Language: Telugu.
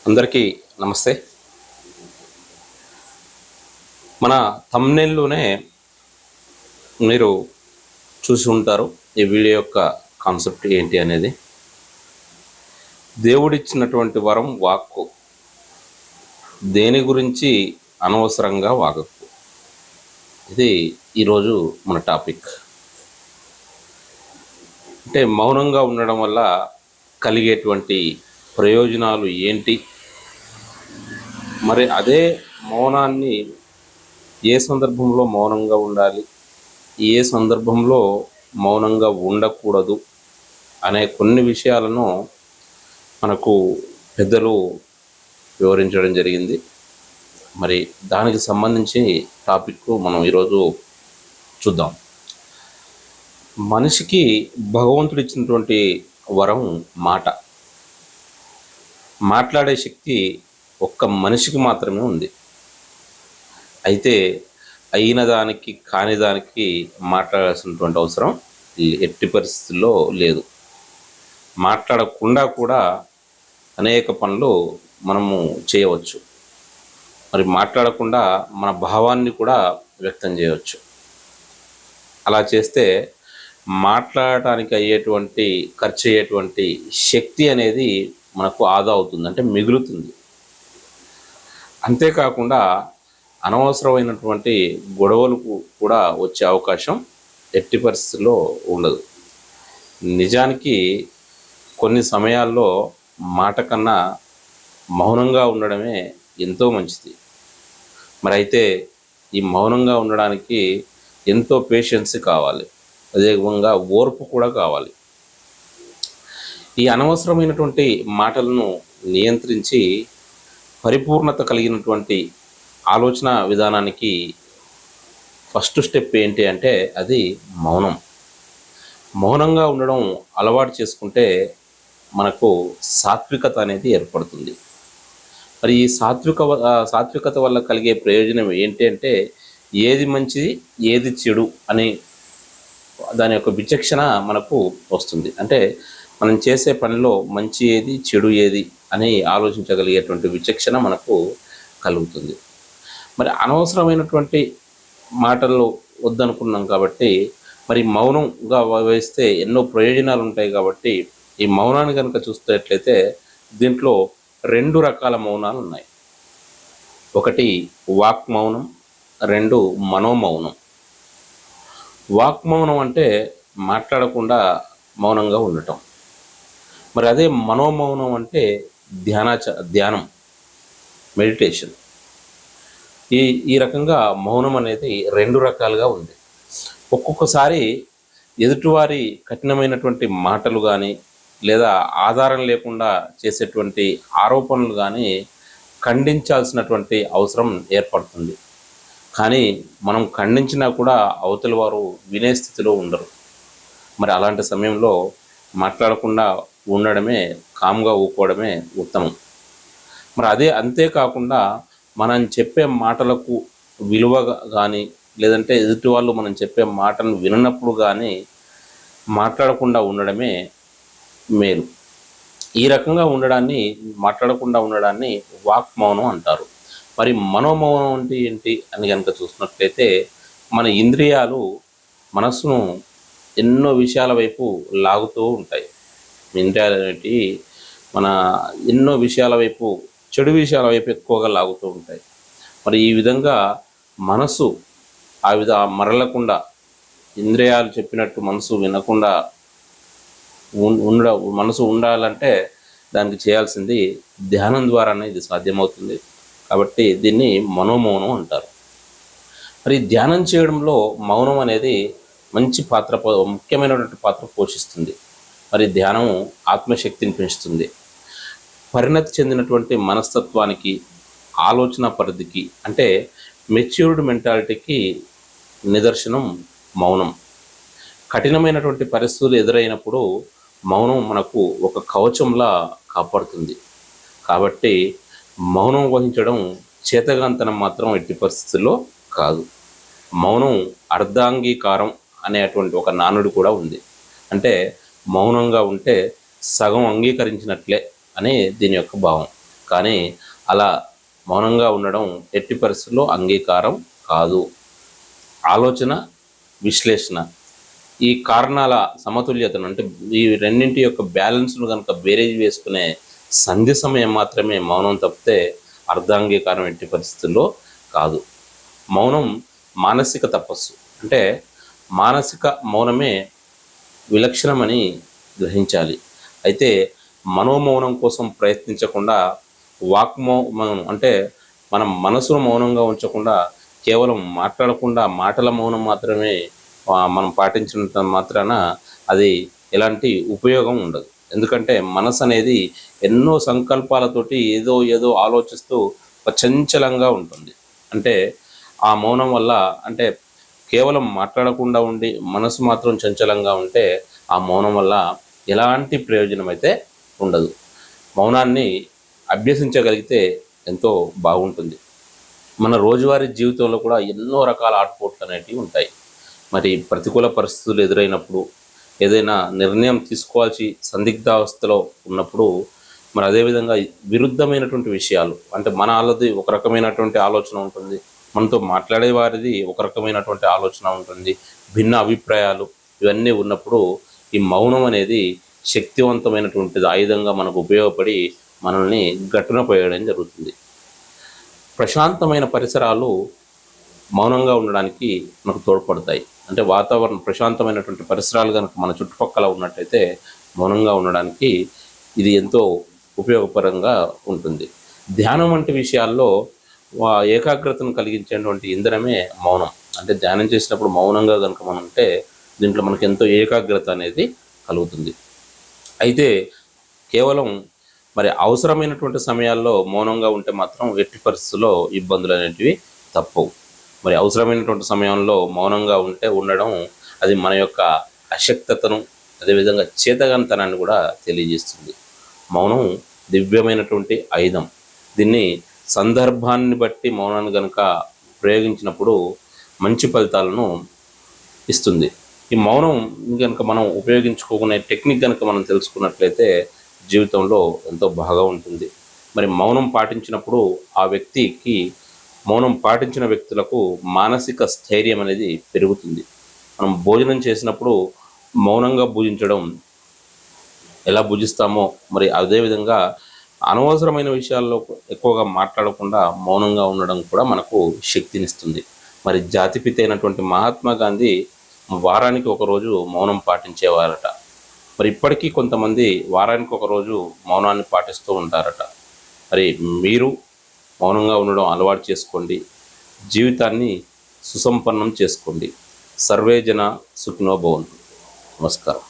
అందరికీ నమస్తే. మన థంబ్‌నెయిల్‌లోనే మీరు చూసి ఉంటారు ఈ వీడియో యొక్క కాన్సెప్ట్ ఏంటి అనేది. దేవుడిచ్చినటువంటి వరం వాక్కు. దేని గురించి అనవసరంగా వాగకు. ఇది ఈరోజు మన టాపిక్. అంటే మౌనంగా ఉండడం వల్ల కలిగేటువంటి ప్రయోజనాలు ఏంటి, మరి అదే మౌనాన్ని ఏ సందర్భంలో మౌనంగా ఉండాలి, ఏ సందర్భంలో మౌనంగా ఉండకూడదు అనే కొన్ని విషయాలను మనకు పెద్దలు వివరించడం జరిగింది. మరి దానికి సంబంధించి టాపిక్ మనం ఈరోజు చూద్దాం. మనిషికి భగవంతుడు ఇచ్చినటువంటి వరం మాట. మాట్లాడే శక్తి ఒక్క మనిషికి మాత్రమే ఉంది. అయితే అయిన దానికి కాని దానికి మాట్లాడాల్సినటువంటి అవసరం ఎట్టి పరిస్థితుల్లో లేదు. మాట్లాడకుండా కూడా అనేక పనులు మనము చేయవచ్చు. మరి మాట్లాడకుండా మన భావాన్ని కూడా వ్యక్తం చేయవచ్చు. అలా చేస్తే మాట్లాడటానికి అయ్యేటువంటి ఖర్చు అయ్యేటువంటి శక్తి అనేది మనకు ఆదా అవుతుంది, అంటే మిగులుతుంది. అంతేకాకుండా అనవసరమైనటువంటి గొడవలకు కూడా వచ్చే అవకాశం ఎట్టి పరిస్థితుల్లో ఉండదు. నిజానికి కొన్ని సమయాల్లో మాట కన్నా మౌనంగా ఉండడమే ఎంతో మంచిది. మరి అయితే ఈ మౌనంగా ఉండడానికి ఎంతో పేషెన్స్ కావాలి, అదేవిధంగా ఓర్పు కూడా కావాలి. ఈ అనవసరమైనటువంటి మాటలను నియంత్రించి పరిపూర్ణత కలిగినటువంటి ఆలోచన విధానానికి ఫస్ట్ స్టెప్ ఏంటి అంటే అది మౌనం. మౌనంగా ఉండడం అలవాటు చేసుకుంటే మనకు సాత్వికత అనేది ఏర్పడుతుంది. మరి ఈ సాత్వికత వల్ల కలిగే ప్రయోజనం ఏంటి అంటే ఏది మంచిది ఏది చెడు అని దాని యొక్క విచక్షణ మనకు వస్తుంది. అంటే మనం చేసే పనిలో మంచి ఏది చెడు ఏది అని ఆలోచించగలిగేటువంటి విచక్షణ మనకు కలుగుతుంది. మరి అనవసరమైనటువంటి మాటలు వద్దనుకున్నాం కాబట్టి మరి మౌనంగా వేస్తే ఎన్నో ప్రయోజనాలు ఉంటాయి. కాబట్టి ఈ మౌనాన్ని కనుక చూసేట్లయితే దీంట్లో 2 రకాల మౌనాలు ఉన్నాయి. ఒకటి వాక్ మౌనం, 2 మనోమౌనం. వాక్ మౌనం అంటే మాట్లాడకుండా మౌనంగా ఉండటం. మరి అదే మనోమౌనం అంటే ధ్యానం, మెడిటేషన్. ఈ రకంగా మౌనం అనేది 2 రకాలుగా ఉంది. ఒక్కొక్కసారి ఎదుటివారి కఠినమైనటువంటి మాటలు కానీ లేదా ఆధారం లేకుండా చేసేటువంటి ఆరోపణలు కానీ ఖండించాల్సినటువంటి అవసరం ఏర్పడుతుంది. కానీ మనం ఖండించినా కూడా అవతలి వారు వినే స్థితిలో ఉండరు. మరి అలాంటి సమయంలో మాట్లాడకుండా ఉండడమే, కామ్గా ఊరుకోవడమే ఉత్తమం. మరి అంతేకాకుండా మనం చెప్పే మాటలకు విలువ కానీ లేదంటే ఎదుటి వాళ్ళు మనం చెప్పే మాటను విననప్పుడు కానీ మాట్లాడకుండా ఉండడమే మేలు. ఈ రకంగా మాట్లాడకుండా ఉండడాన్ని వాక్ మౌనం అంటారు. మరి మనోమౌనం అంటే ఏంటి అని కనుక చూసినట్లయితే మన ఇంద్రియాలు మనస్సును ఎన్నో విషయాల వైపు లాగుతూ ఉంటాయి. ఇంద్రియాలు అనేవి మన ఎన్నో విషయాల వైపు, చెడు విషయాల వైపు ఎక్కువగా లాగుతూ ఉంటాయి. మరి ఈ విధంగా మనసు మరలకుండా, ఇంద్రియాలు చెప్పినట్టు మనసు వినకుండా మనసు ఉండాలంటే దానికి చేయాల్సింది ధ్యానం ద్వారానే ఇది సాధ్యమవుతుంది. కాబట్టి దీన్ని మనోమౌనం అంటారు. మరి ధ్యానం చేయడంలో మౌనం అనేది ముఖ్యమైనటువంటి పాత్ర పోషిస్తుంది. మరి ధ్యానం ఆత్మశక్తిని పెంచుతుంది. పరిణతి చెందినటువంటి మనస్తత్వానికి, ఆలోచన పరిధికి, అంటే మెచ్యూర్డ్ మెంటాలిటీకి నిదర్శనం మౌనం. కఠినమైనటువంటి పరిస్థితులు ఎదురైనప్పుడు మౌనం మనకు ఒక కవచంలా కాపాడుతుంది. కాబట్టి మౌనం వహించడం చేతగాంతనం మాత్రం ఎట్టి పరిస్థితుల్లో కాదు. మౌనం అర్ధాంగీకారం అనేటువంటి ఒక నానుడి కూడా ఉంది. అంటే మౌనంగా ఉంటే సగం అంగీకరించినట్లే అనే దీని యొక్క భావం. కానీ అలా మౌనంగా ఉండడం ఎట్టి పరిస్థితుల్లో అంగీకారం కాదు. ఆలోచన, విశ్లేషణ, ఈ కారణాల సమతుల్యతను అంటే ఈ రెండింటి యొక్క బ్యాలెన్స్ను కనుక బేరేజ్ వేసుకునే సంధి సమయం మాత్రమే మౌనం తప్పితే అర్ధాంగీకారం ఎట్టి పరిస్థితుల్లో కాదు. మౌనం మానసిక తపస్సు. అంటే మానసిక మౌనమే విలక్షణమని గ్రహించాలి. అయితే మనోమౌనం కోసం ప్రయత్నించకుండా మౌనం అంటే మనం మనసును మౌనంగా ఉంచకుండా కేవలం మాట్లాడకుండా మాటల మౌనం మాత్రమే మనం పాటించినంత మాత్రాన అది ఎలాంటి ఉపయోగం ఉండదు. ఎందుకంటే మనసు అనేది ఎన్నో సంకల్పాలతోటి ఏదో ఆలోచిస్తూ చంచలంగా ఉంటుంది. అంటే ఆ మౌనం వల్ల అంటే కేవలం మాట్లాడకుండా ఉండి మనసు మాత్రం చంచలంగా ఉంటే ఆ మౌనం వల్ల ఎలాంటి ప్రయోజనం అయితే ఉండదు. మౌనాన్ని అభ్యసించగలిగితే ఎంతో బాగుంటుంది. మన రోజువారీ జీవితంలో కూడా ఎన్నో రకాల ఆటుపోట్లు అనేటివి ఉంటాయి. మరి ప్రతికూల పరిస్థితులు ఎదురైనప్పుడు, ఏదైనా నిర్ణయం తీసుకోవాల్సి సందిగ్ధావస్థలో ఉన్నప్పుడు, మరి అదేవిధంగా విరుద్ధమైనటువంటి విషయాలు అంటే మన వాళ్ళది ఒక రకమైనటువంటి ఆలోచన ఉంటుంది, మనతో మాట్లాడే వారిది ఒక రకమైనటువంటి ఆలోచన ఉంటుంది, భిన్న అభిప్రాయాలు ఇవన్నీ ఉన్నప్పుడు ఈ మౌనం అనేది శక్తివంతమైనటువంటి ఆయుధంగా మనకు ఉపయోగపడి మనల్ని గట్టున పోయడం జరుగుతుంది. ప్రశాంతమైన పరిసరాలు మౌనంగా ఉండడానికి మనకు తోడ్పడతాయి. అంటే వాతావరణం ప్రశాంతమైనటువంటి పరిసరాలు కనుక మన చుట్టుపక్కల ఉన్నట్టయితే మౌనంగా ఉండడానికి ఇది ఎంతో ఉపయోగకరంగా ఉంటుంది. ధ్యానం వంటి విషయాల్లో ఏకాగ్రతను కలిగించేటువంటి ఇంధనమే మౌనం. అంటే ధ్యానం చేసినప్పుడు మౌనంగా కనుక మనం ఉంటే దీంట్లో మనకు ఎంతో ఏకాగ్రత అనేది కలుగుతుంది. అయితే కేవలం మరి అవసరమైనటువంటి సమయాల్లో మౌనంగా ఉంటే మాత్రం ఎట్టి పరిస్థితుల్లో ఇబ్బందులు అనేటివి తప్పవు. మరి అవసరమైనటువంటి సమయంలో మౌనంగా ఉండడం అది మన యొక్క అశక్తతను అదేవిధంగా చేతగానితనాన్ని కూడా తెలియజేస్తుంది. మౌనం దివ్యమైనటువంటి ఆయుధం. దీన్ని సందర్భాన్ని బట్టి మౌనాన్ని కనుక ప్రయోగించినప్పుడు మంచి ఫలితాలను ఇస్తుంది. ఈ మౌనం కనుక మనం ఉపయోగించుకునే టెక్నిక్ కనుక మనం తెలుసుకున్నట్లయితే జీవితంలో ఎంతో బాగా ఉంటుంది. మరి మౌనం పాటించినప్పుడు ఆ వ్యక్తికి మౌనం పాటించిన వ్యక్తులకు మానసిక స్థైర్యం అనేది పెరుగుతుంది. మనం భోజనం చేసినప్పుడు మౌనంగా భుజించడం ఎలా భుజిస్తామో మరి అదేవిధంగా అనవసరమైన విషయాల్లో ఎక్కువగా మాట్లాడకుండా మౌనంగా ఉండడం కూడా మనకు శక్తినిస్తుంది. మరి జాతిపిత అయినటువంటి మహాత్మా గాంధీ వారానికి ఒకరోజు మౌనం పాటించేవారట. మరి ఇప్పటికీ కొంతమంది వారానికి ఒకరోజు మౌనాన్ని పాటిస్తూ ఉంటారట. మరి మీరు మౌనంగా ఉండడం అలవాటు చేసుకోండి. జీవితాన్ని సుసంపన్నం చేసుకోండి. సర్వే జన సుఖినో భవంతు. నమస్కారం.